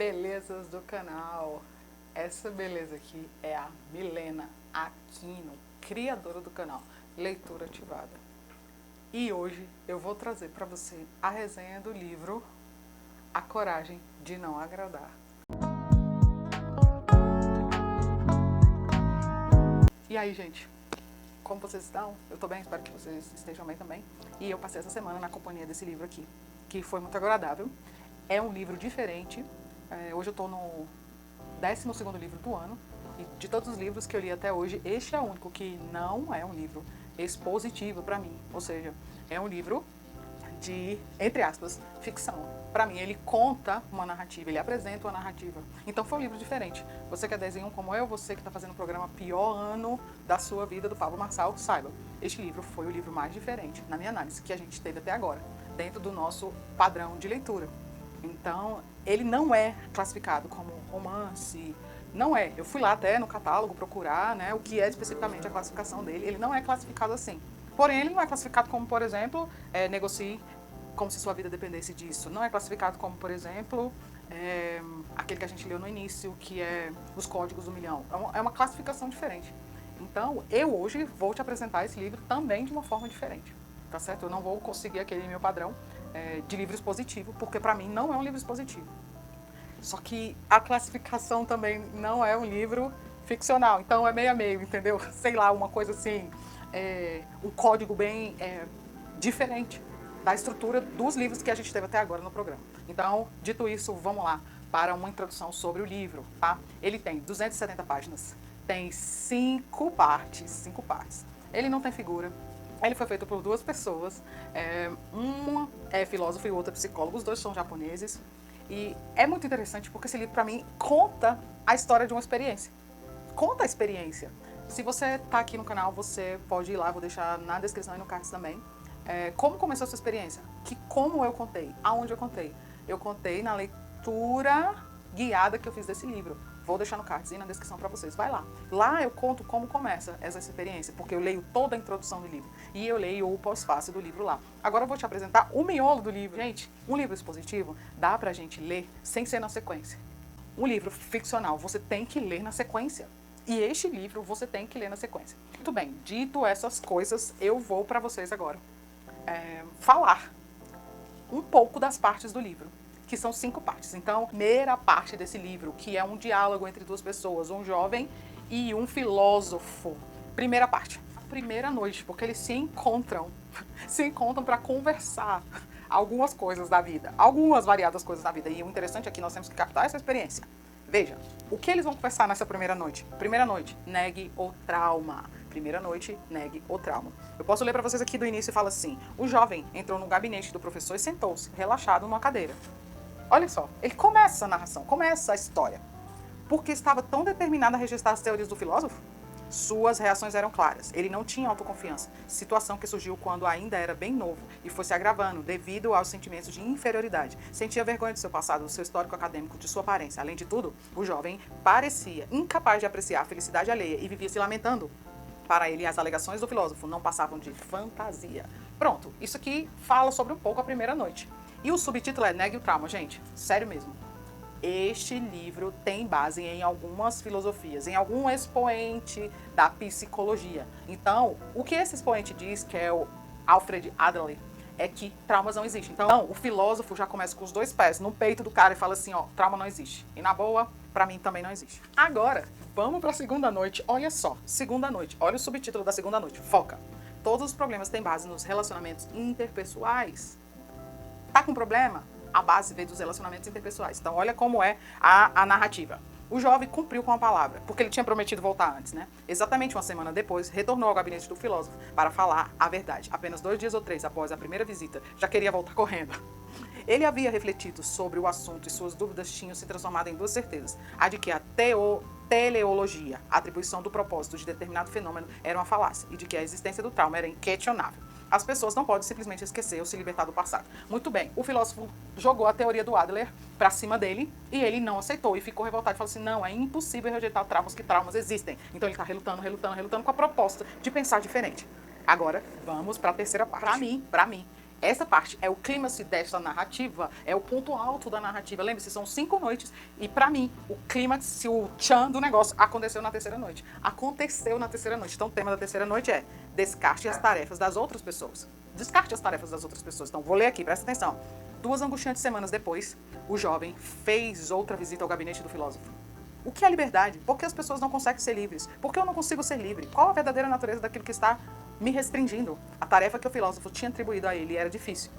belezas do canal. Essa beleza aqui é a Milena Aquino, criadora do canal Leitura Ativada. E hoje eu vou trazer para você a resenha do livro A Coragem de Não Agradar. E aí, gente? Como vocês estão? Eu tô bem, espero que vocês estejam bem também. E eu passei essa semana na companhia desse livro aqui, que foi muito agradável. É um livro diferente. Hoje eu tô no 12º livro do ano. E de todos os livros que eu li até hoje, este é o único que não é um livro expositivo para mim. Ou seja, é um livro de, entre aspas, ficção. Para mim, ele conta uma narrativa, ele apresenta uma narrativa. Então foi um livro diferente. Você que é desenho como eu, você que está fazendo o programa Pior Ano da Sua Vida, do Pablo Marçal, saiba, este livro foi o livro mais diferente, na minha análise, que a gente teve até agora, dentro do nosso padrão de leitura. Então, ele não é classificado como romance, não é. Eu fui lá até no catálogo procurar, né, o que é especificamente a classificação dele. Ele não é classificado assim. Porém, ele não é classificado como, por exemplo, negocie como se sua vida dependesse disso. Não é classificado como, por exemplo, aquele que a gente leu no início, que é Os Códigos do Milhão. É uma classificação diferente. Então, eu hoje vou te apresentar esse livro também de uma forma diferente. Tá certo? Eu não vou conseguir aquele meu padrão de livro expositivo, porque para mim não é um livro expositivo. Só que a classificação também não é um livro ficcional, então é meio a meio, entendeu? Sei lá, uma coisa assim, um código bem diferente da estrutura dos livros que a gente teve até agora no programa. Então, dito isso, vamos lá para uma introdução sobre o livro, tá? Ele tem 270 páginas, tem 5 partes. Ele não tem figura. Ele foi feito por 2 pessoas, uma é filósofo e outra psicólogo, os 2 são japoneses. E é muito interessante porque esse livro, para mim, conta a história de uma experiência. Conta a experiência. Se você está aqui no canal, você pode ir lá, vou deixar na descrição e no card também. Como começou a sua experiência? Como eu contei? Aonde eu contei? Eu contei na leitura guiada que eu fiz desse livro. Vou deixar no card e na descrição para vocês. Vai lá. Lá eu conto como começa essa experiência, porque eu leio toda a introdução do livro. E eu leio o pós-fácil do livro lá. Agora eu vou te apresentar o miolo do livro. Gente, um livro expositivo dá pra gente ler sem ser na sequência. Um livro ficcional, você tem que ler na sequência. E este livro você tem que ler na sequência. Muito bem, dito essas coisas, eu vou para vocês agora falar um pouco das partes do livro, que são 5 partes. Então, a primeira parte desse livro, que é um diálogo entre 2 pessoas, um jovem e um filósofo. Primeira parte, a primeira noite, porque eles se encontram para conversar algumas coisas da vida, algumas variadas coisas da vida. E o interessante é que nós temos que captar essa experiência. Veja, o que eles vão conversar nessa primeira noite? Primeira noite, negue o trauma. Primeira noite, negue o trauma. Eu posso ler para vocês aqui do início e fala assim: o jovem entrou no gabinete do professor e sentou-se, relaxado numa cadeira. Olha só, ele começa a narração, começa a história. Porque estava tão determinado a registrar as teorias do filósofo? Suas reações eram claras. Ele não tinha autoconfiança, situação que surgiu quando ainda era bem novo e foi se agravando devido aos sentimentos de inferioridade. Sentia vergonha do seu passado, do seu histórico acadêmico, de sua aparência. Além de tudo, o jovem parecia incapaz de apreciar a felicidade alheia e vivia se lamentando. Para ele, as alegações do filósofo não passavam de fantasia. Pronto, isso aqui fala sobre um pouco a primeira noite. E o subtítulo é Negue o Trauma, gente. Sério mesmo. Este livro tem base em algumas filosofias, em algum expoente da psicologia. Então, o que esse expoente diz, que é o Alfred Adler, é que traumas não existem. Então, o filósofo já começa com os 2 pés no peito do cara e fala assim, ó, trauma não existe. E na boa, pra mim também não existe. Agora, vamos pra segunda noite. Olha só, segunda noite. Olha o subtítulo da segunda noite. Foca. Todos os problemas têm base nos relacionamentos interpessoais. Tá com problema? A base veio dos relacionamentos interpessoais. Então, olha como é a narrativa. O jovem cumpriu com a palavra, porque ele tinha prometido voltar antes, né? Exatamente uma semana depois, retornou ao gabinete do filósofo para falar a verdade. Apenas 2 dias ou 3 após a primeira visita, já queria voltar correndo. Ele havia refletido sobre o assunto e suas dúvidas tinham se transformado em 2 certezas. A de que a teleologia, a atribuição do propósito de determinado fenômeno, era uma falácia, e de que a existência do trauma era inquestionável. As pessoas não podem simplesmente esquecer ou se libertar do passado. Muito bem, o filósofo jogou a teoria do Adler para cima dele e ele não aceitou e ficou revoltado e falou assim, não, é impossível rejeitar traumas, que traumas existem. Então ele está relutando com a proposta de pensar diferente. Agora, vamos para a terceira parte. Para mim, Essa parte é o clímax desta narrativa, é o ponto alto da narrativa. Lembre-se, são 5 noites e, pra mim, o clímax, o tchan do negócio aconteceu na terceira noite. Aconteceu na terceira noite. Então, o tema da terceira noite é descarte as tarefas das outras pessoas. Descarte as tarefas das outras pessoas. Então, vou ler aqui, presta atenção. 2 angustiantes semanas depois, o jovem fez outra visita ao gabinete do filósofo. O que é liberdade? Por que as pessoas não conseguem ser livres? Por que eu não consigo ser livre? Qual a verdadeira natureza daquilo que está me restringindo? A tarefa que o filósofo tinha atribuído a ele era difícil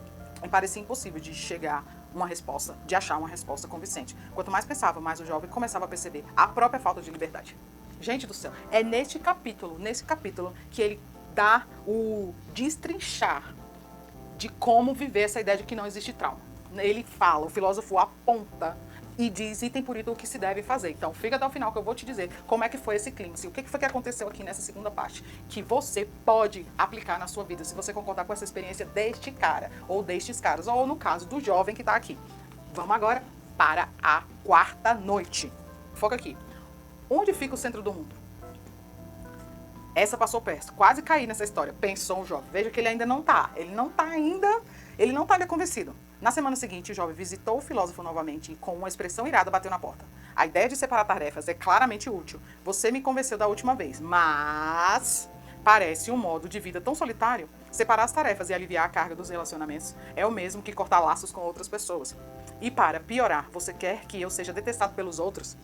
e parecia impossível de chegar uma resposta, de achar uma resposta convincente. Quanto mais pensava, mais o jovem começava a perceber a própria falta de liberdade. Gente do céu, é nesse capítulo, que ele dá o destrinchar de como viver essa ideia de que não existe trauma. Ele fala, o filósofo aponta e diz item por item o que se deve fazer. Então, fica até o final que eu vou te dizer como é que foi esse clímax, o que foi que aconteceu aqui nessa segunda parte, que você pode aplicar na sua vida, se você concordar com essa experiência deste cara, ou destes caras, ou no caso do jovem que está aqui. Vamos agora para a quarta noite. Foca aqui. Onde fica o centro do mundo? Essa passou perto, quase caí nessa história, pensou o jovem. Veja que ele ainda não está, ele não está ainda convencido. Na semana seguinte, o jovem visitou o filósofo novamente e, com uma expressão irada, bateu na porta. A ideia de separar tarefas é claramente útil. Você me convenceu da última vez, mas parece um modo de vida tão solitário. Separar as tarefas e aliviar a carga dos relacionamentos é o mesmo que cortar laços com outras pessoas. E para piorar, você quer que eu seja detestado pelos outros?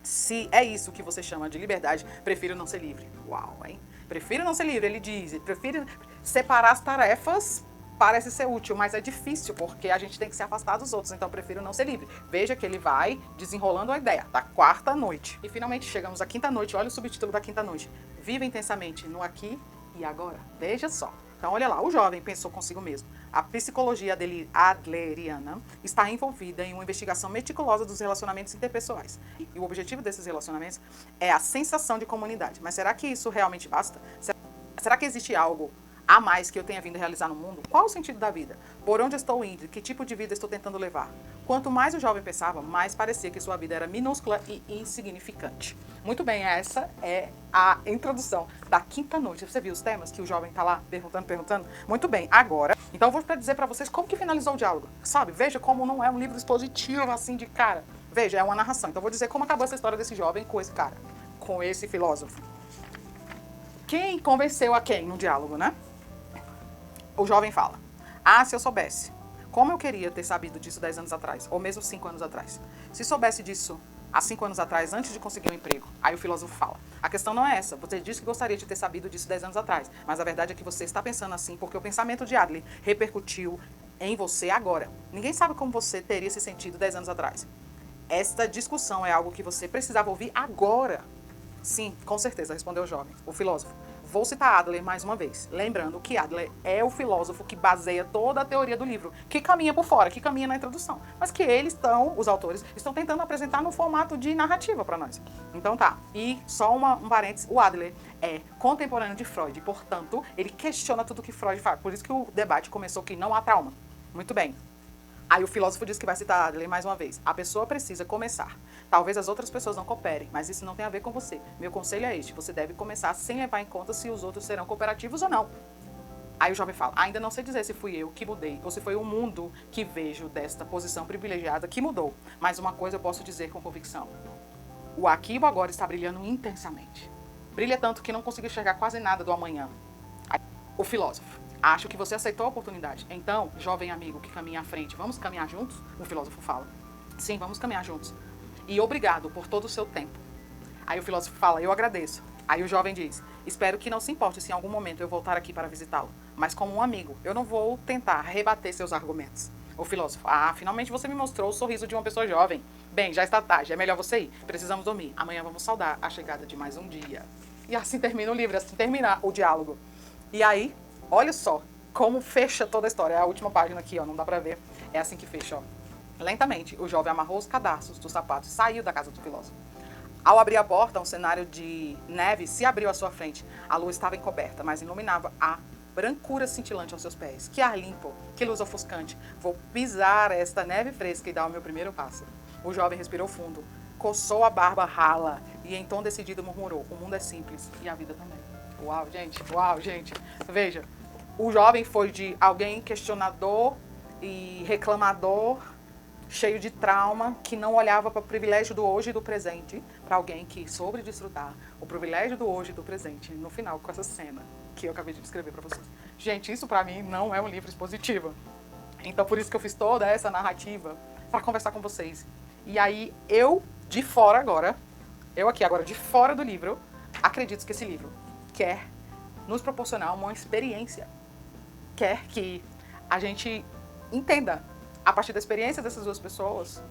Se é isso que você chama de liberdade, prefiro não ser livre. Uau, hein? Prefiro não ser livre, ele diz. Prefiro separar as tarefas. Parece ser útil, mas é difícil, porque a gente tem que se afastar dos outros, então eu prefiro não ser livre. Veja que ele vai desenrolando a ideia da quarta noite. E finalmente chegamos à quinta noite, olha o subtítulo da quinta noite. Viva intensamente no aqui e agora. Veja só. Então olha lá, o jovem pensou consigo mesmo. A psicologia adleriana está envolvida em uma investigação meticulosa dos relacionamentos interpessoais. E o objetivo desses relacionamentos é a sensação de comunidade. Mas será que isso realmente basta? Será que existe algo a mais que eu tenha vindo realizar no mundo? Qual o sentido da vida? Por onde estou indo? Que tipo de vida estou tentando levar? Quanto mais o jovem pensava, mais parecia que sua vida era minúscula e insignificante. Muito bem, essa é a introdução da quinta noite. Você viu os temas que o jovem está lá perguntando? Muito bem, agora, então eu vou dizer para vocês como que finalizou o diálogo. Sabe, veja como não é um livro expositivo assim de cara. Veja, é uma narração. Então eu vou dizer como acabou essa história desse jovem com esse cara, com esse filósofo. Quem convenceu a quem no diálogo, né? O jovem fala, se eu soubesse, como eu queria ter sabido disso 10 anos atrás, ou mesmo 5 anos atrás. Se soubesse disso há 5 anos atrás, antes de conseguir um emprego. Aí o filósofo fala, a questão não é essa, você disse que gostaria de ter sabido disso 10 anos atrás, mas a verdade é que você está pensando assim porque o pensamento de Adler repercutiu em você agora. Ninguém sabe como você teria se sentido 10 anos atrás. Esta discussão é algo que você precisava ouvir agora. Sim, com certeza, respondeu o jovem, o filósofo. Vou citar Adler mais uma vez, lembrando que Adler é o filósofo que baseia toda a teoria do livro, que caminha por fora, que caminha na introdução, mas que os autores, estão tentando apresentar no formato de narrativa para nós. Então tá, e só um parênteses, o Adler é contemporâneo de Freud, portanto, ele questiona tudo que Freud faz, por isso que o debate começou que não há trauma. Muito bem. Aí o filósofo diz que vai citar Adler mais uma vez. A pessoa precisa começar. Talvez as outras pessoas não cooperem, mas isso não tem a ver com você. Meu conselho é este, você deve começar sem levar em conta se os outros serão cooperativos ou não. Aí o jovem fala, ainda não sei dizer se fui eu que mudei, ou se foi o mundo que vejo desta posição privilegiada que mudou. Mas uma coisa eu posso dizer com convicção. O aqui e o agora está brilhando intensamente. Brilha tanto que não consigo enxergar quase nada do amanhã. Aí, o filósofo. Acho que você aceitou a oportunidade. Então, jovem amigo que caminha à frente, vamos caminhar juntos? O filósofo fala. Sim, vamos caminhar juntos. E obrigado por todo o seu tempo. Aí o filósofo fala, eu agradeço. Aí o jovem diz, espero que não se importe se em algum momento eu voltar aqui para visitá-lo. Mas como um amigo, eu não vou tentar rebater seus argumentos. O filósofo, finalmente você me mostrou o sorriso de uma pessoa jovem. Bem, já está tarde, é melhor você ir. Precisamos dormir. Amanhã vamos saudar a chegada de mais um dia. E assim termina o livro, assim termina o diálogo. E aí, olha só como fecha toda a história. É a última página aqui, ó, não dá pra ver. É assim que fecha, ó. Lentamente, o jovem amarrou os cadarços dos sapatos e saiu da casa do filósofo. Ao abrir a porta, um cenário de neve se abriu à sua frente. A lua estava encoberta, mas iluminava a brancura cintilante aos seus pés. Que ar limpo, que luz ofuscante. Vou pisar esta neve fresca e dar o meu primeiro passo. O jovem respirou fundo, coçou a barba rala e em tom decidido murmurou, o mundo é simples e a vida também. Uau, gente, uau, gente. Veja, O jovem foi de alguém questionador e reclamador, cheio de trauma, que não olhava para o privilégio do hoje e do presente, para alguém que soube desfrutar o privilégio do hoje e do presente, no final, com essa cena que eu acabei de descrever para vocês. Gente, isso para mim não é um livro expositivo. Então, por isso que eu fiz toda essa narrativa para conversar com vocês. E aí, eu, de fora agora, eu aqui agora de fora do livro, acredito que esse livro quer nos proporcionar uma experiência. Quer que a gente entenda, a partir da experiência dessas duas pessoas,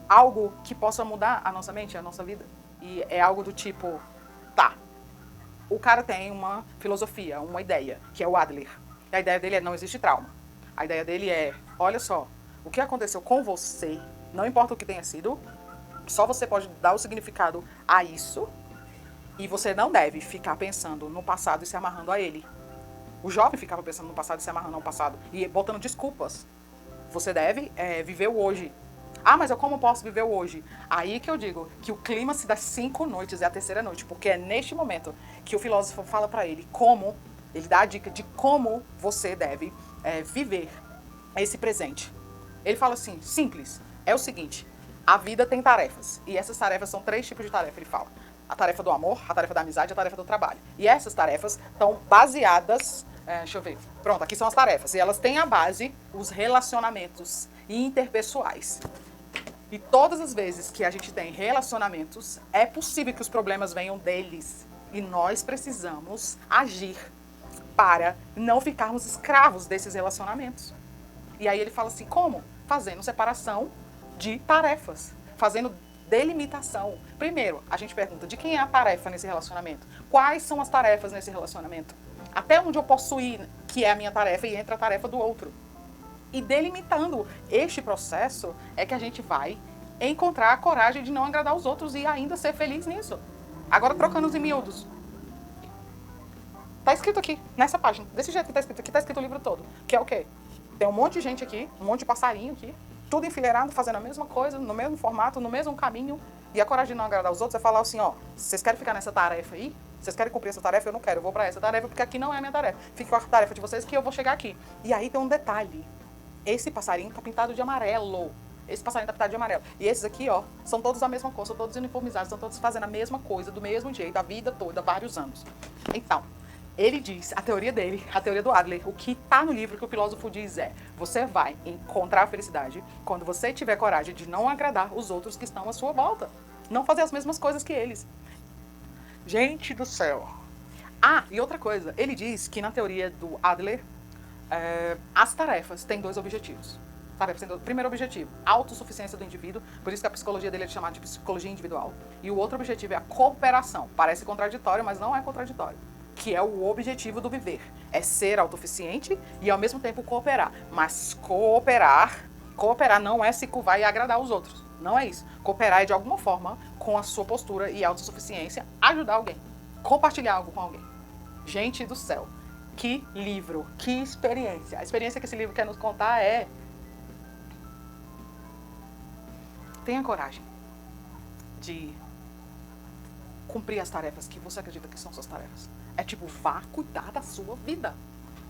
algo que possa mudar a nossa mente, a nossa vida. E é algo do tipo, tá, o cara tem uma filosofia, uma ideia, que é o Adler. E a ideia dele é não existe trauma. A ideia dele é, olha só, o que aconteceu com você, não importa o que tenha sido, só você pode dar o significado a isso, e você não deve ficar pensando no passado e se amarrando a ele. O jovem ficava pensando no passado e se amarrando ao passado, e botando desculpas. Você deve viver o hoje. Ah, mas eu como posso viver o hoje? Aí que eu digo que o clímax das 5 noites é a terceira noite, porque é neste momento que o filósofo fala para ele como, ele dá a dica de como você deve viver esse presente. Ele fala assim, simples, é o seguinte, a vida tem tarefas, e essas tarefas são 3 tipos de tarefa, ele fala. A tarefa do amor, a tarefa da amizade e a tarefa do trabalho. E essas tarefas estão baseadas, deixa eu ver, pronto, aqui são as tarefas, e elas têm a base, os relacionamentos interpessoais. E todas as vezes que a gente tem relacionamentos, é possível que os problemas venham deles. E nós precisamos agir para não ficarmos escravos desses relacionamentos. E aí ele fala assim, como? Fazendo separação de tarefas, fazendo delimitação. Primeiro, a gente pergunta, de quem é a tarefa nesse relacionamento? Quais são as tarefas nesse relacionamento? Até onde eu posso ir, que é a minha tarefa, e entra a tarefa do outro. E delimitando este processo é que a gente vai encontrar a coragem de não agradar os outros e ainda ser feliz nisso. Agora trocando os em miúdos. Tá escrito aqui, nessa página, desse jeito que tá escrito aqui, tá escrito o livro todo. Que é o quê? Tem um monte de gente aqui, um monte de passarinho aqui, tudo enfileirado, fazendo a mesma coisa, no mesmo formato, no mesmo caminho. E a coragem de não agradar os outros é falar assim, ó, vocês querem ficar nessa tarefa aí? Vocês querem cumprir essa tarefa? Eu não quero, eu vou pra essa tarefa, porque aqui não é a minha tarefa. Fique com a tarefa de vocês que eu vou chegar aqui. E aí tem um detalhe. Esse passarinho tá pintado de amarelo. Esse passarinho tá pintado de amarelo. E esses aqui, ó, são todos a mesma cor, são todos uniformizados, estão todos fazendo a mesma coisa, do mesmo jeito, a vida toda, vários anos. Então, ele diz, a teoria dele, a teoria do Adler, o que tá no livro que o filósofo diz é, você vai encontrar a felicidade quando você tiver coragem de não agradar os outros que estão à sua volta. Não fazer as mesmas coisas que eles. Gente do céu. Ah, e outra coisa, ele diz que na teoria do Adler, as tarefas têm 2 objetivos. Primeiro objetivo, autossuficiência do indivíduo, por isso que a psicologia dele é chamada de psicologia individual. E o outro objetivo é a cooperação. Parece contraditório, mas não é contraditório. Que é o objetivo do viver. É ser autossuficiente e ao mesmo tempo cooperar. Mas cooperar não é se curvar e agradar os outros. Não é isso. Cooperar é de alguma forma, com a sua postura e autossuficiência, ajudar alguém. Compartilhar algo com alguém. Gente do céu. Que livro, que experiência. A experiência que esse livro quer nos contar é... Tenha coragem de cumprir as tarefas que você acredita que são suas tarefas. É tipo, vá cuidar da sua vida.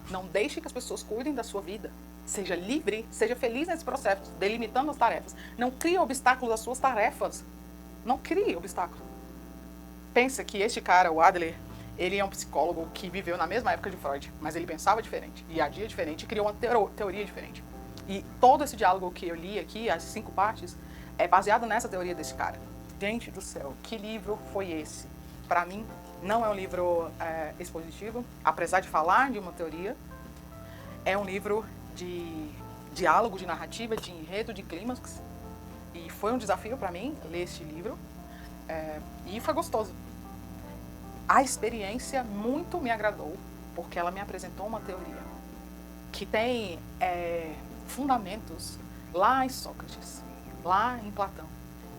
Não deixe que as pessoas cuidem da sua vida. Seja livre, seja feliz nesse processo, delimitando as tarefas. Não crie obstáculos às suas tarefas. Não crie obstáculos. Pensa que este cara, o Adler, ele é um psicólogo que viveu na mesma época de Freud, mas ele pensava diferente, e agia diferente, e criou uma teoria diferente. E todo esse diálogo que eu li aqui, as 5 partes, é baseado nessa teoria desse cara. Gente do céu, que livro foi esse? Para mim, não é um livro expositivo, apesar de falar de uma teoria. É um livro de diálogo, de narrativa, de enredo, de clímax. E foi um desafio para mim ler este livro. E foi gostoso. A experiência muito me agradou, porque ela me apresentou uma teoria que tem fundamentos lá em Sócrates, lá em Platão.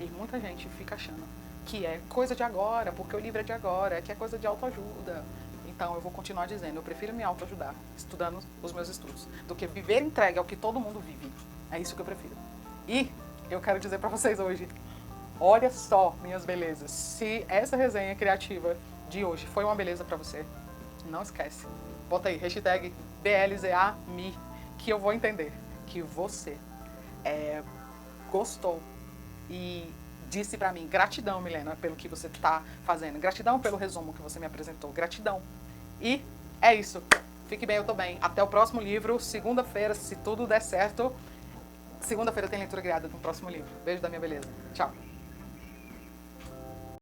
E muita gente fica achando que é coisa de agora, porque o livro é de agora, que é coisa de autoajuda. Então eu vou continuar dizendo, eu prefiro me autoajudar, estudando os meus estudos, do que viver entregue ao que todo mundo vive. É isso que eu prefiro. E eu quero dizer para vocês hoje, olha só, minhas belezas, se essa resenha criativa de hoje foi uma beleza para você, não esquece, bota aí, hashtag BLZAMI, que eu vou entender que você gostou e disse pra mim, gratidão, Milena, pelo que você tá fazendo, gratidão pelo resumo que você me apresentou, gratidão. E é isso. Fique bem, eu tô bem. Até o próximo livro, segunda-feira, se tudo der certo. Segunda-feira tem leitura guiada no próximo livro. Beijo da minha beleza. Tchau.